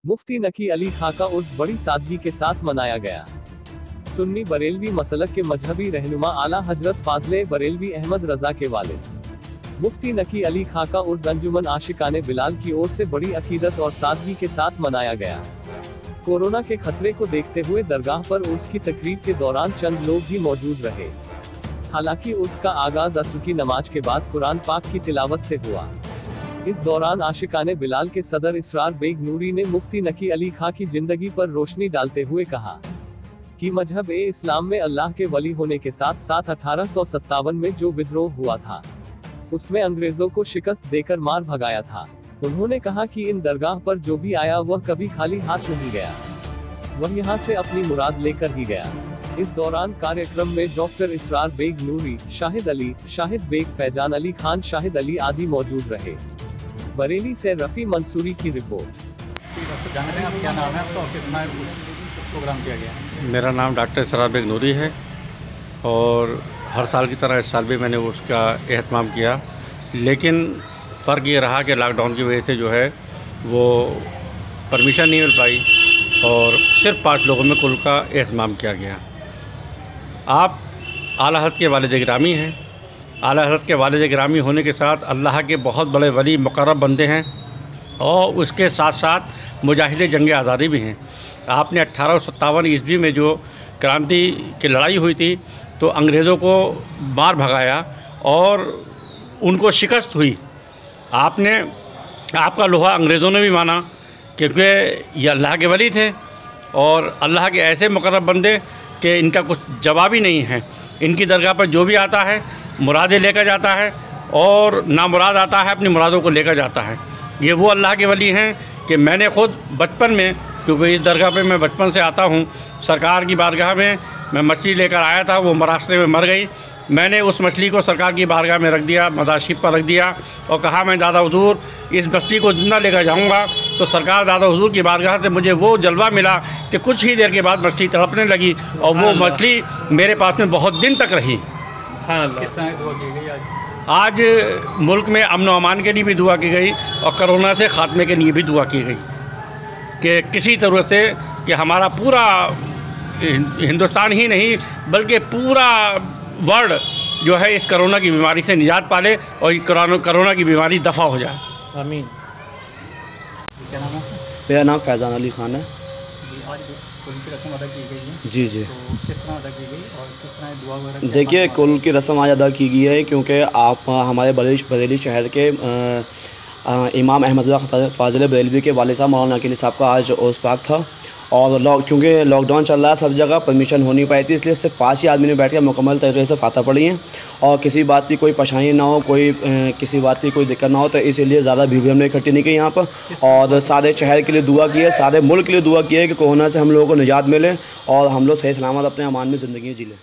मुफ्ती नकी अली खां का उर्स बड़ी सादगी के साथ मनाया गया। सुन्नी बरेलवी मसलक के मजहबी रहनुमा आला हजरत फाजले बरेलवी अहमद रजा के वालिद मुफ्ती नकी अली खां का उर्स अंजुमन आशिकाने बिलाल की ओर से बड़ी अकीदत और सादगी के साथ मनाया गया। कोरोना के खतरे को देखते हुए दरगाह पर उर्स की तकरीब के दौरान चंद लोग भी मौजूद रहे। हालांकि उर्स का आगाज असर की नमाज के बाद कुरान पाक की तिलावत से हुआ। इस दौरान आशिकाने बिलाल के सदर इसरार बेग नूरी ने मुफ्ती नकी अली खां की जिंदगी पर रोशनी डालते हुए कहा कि मजहब इस्लाम में अल्लाह के वली होने के साथ साथ 1857 में जो विद्रोह हुआ था उसमें अंग्रेजों को शिकस्त देकर मार भगाया था। उन्होंने कहा कि इन दरगाह पर जो भी आया वह कभी खाली हाथ नहीं गया, वह यहाँ से अपनी मुराद लेकर ही गया। इस दौरान कार्यक्रम में डॉक्टर इसरार बेग नूरी, शाहिद अली, शाहिद बेग, फैजान अली खान, शाहिद अली आदि मौजूद रहे। बरेली से रफी मंसूरी की रिपोर्ट। जानते हैं आप क्या नाम है आपका और कितना प्रोग्राम किया गया? मेरा नाम डॉक्टर इसरार बेग नूरी है और हर साल की तरह इस साल भी मैंने उसका एहतमाम किया, लेकिन फ़र्क ये रहा कि लॉकडाउन की वजह से जो है वो परमिशन नहीं मिल पाई और सिर्फ 5 लोगों में कुल का एहतमाम किया गया। आप आला हज़रत के वालिद गिरामी हैं। आला हज़रत के वालिद गिरामी होने के साथ अल्लाह के बहुत बड़े वली मुक़र्रब बंदे हैं और उसके साथ साथ मुजाहिद जंग आज़ादी भी हैं। आपने 1857 ईस्वी में जो क्रांति की लड़ाई हुई थी तो अंग्रेज़ों को मार भगाया और उनको शिकस्त हुई। आपका लोहा अंग्रेज़ों ने भी माना क्योंकि ये अल्लाह के वली थे और अल्लाह के ऐसे मुक़र्रब बंदे कि इनका कुछ जवाब ही नहीं है। इनकी दरगाह पर जो भी आता है मुरादें लेकर जाता है और नामुराद आता है अपनी मुरादों को लेकर जाता है। ये वो अल्लाह के वली हैं कि मैंने ख़ुद बचपन में, क्योंकि इस दरगाह पे मैं बचपन से आता हूँ, सरकार की बारगाह में मैं मछली लेकर आया था, वो रास्ते में मर गई। मैंने उस मछली को सरकार की बारगाह में रख दिया, मदाशिब पर रख दिया और कहा मैं दादा हुजूर इस मछली को जिंदा लेकर जाऊंगा। तो सरकार दादा हुजूर की बारगाह से मुझे वो जलवा मिला कि कुछ ही देर के बाद मछली तड़पने लगी और वो मछली मेरे पास में बहुत दिन तक रही। किस तरह की दुआ की गई आज मुल्क में अमन व अमान के लिए भी दुआ की गई और कोरोना से ख़ात्मे के लिए भी दुआ की गई कि किसी तरह से कि हमारा पूरा हिंदुस्तान ही नहीं बल्कि पूरा वर्ल्ड जो है इस कोरोना की बीमारी से निजात पाले और ये कोरोना की बीमारी दफ़ा हो जाए। आमीन। क्या नाम है? मेरा नाम फैजान अली खान है। आज कुल की रस्म अदा की गई है। जी जी। तो किस तरह अदा की गई और किस तरह दुआ वगैरह? देखिए, कुल की रस्म आज अदा की गई है क्योंकि आप हमारे बरेली शहर के इमाम अहमद रजा फाजिल बरेलवी के वालिद साहब मौलाना नकी साहब का आज उर्स पाक था और क्योंकि लॉकडाउन चल रहा है, सब जगह परमिशन हो नहीं पाई थी, इसलिए सिर्फ 5 ही आदमी ने बैठ कर मुकम्मल तरीके से फातह पढ़ी हैं और किसी बात की कोई परेशानी ना हो, किसी बात की कोई दिक्कत ना हो, तो इसीलिए ज़्यादा भीड़ हमने इकट्ठी नहीं की यहाँ पर। और सारे शहर के लिए दुआ की है, सारे मुल्क के लिए दुआ की है कि कोरोना से हम लोगों को निजात मिले और हम लोग सही सलामत अपने अमान में ज़िंदगी जी लें।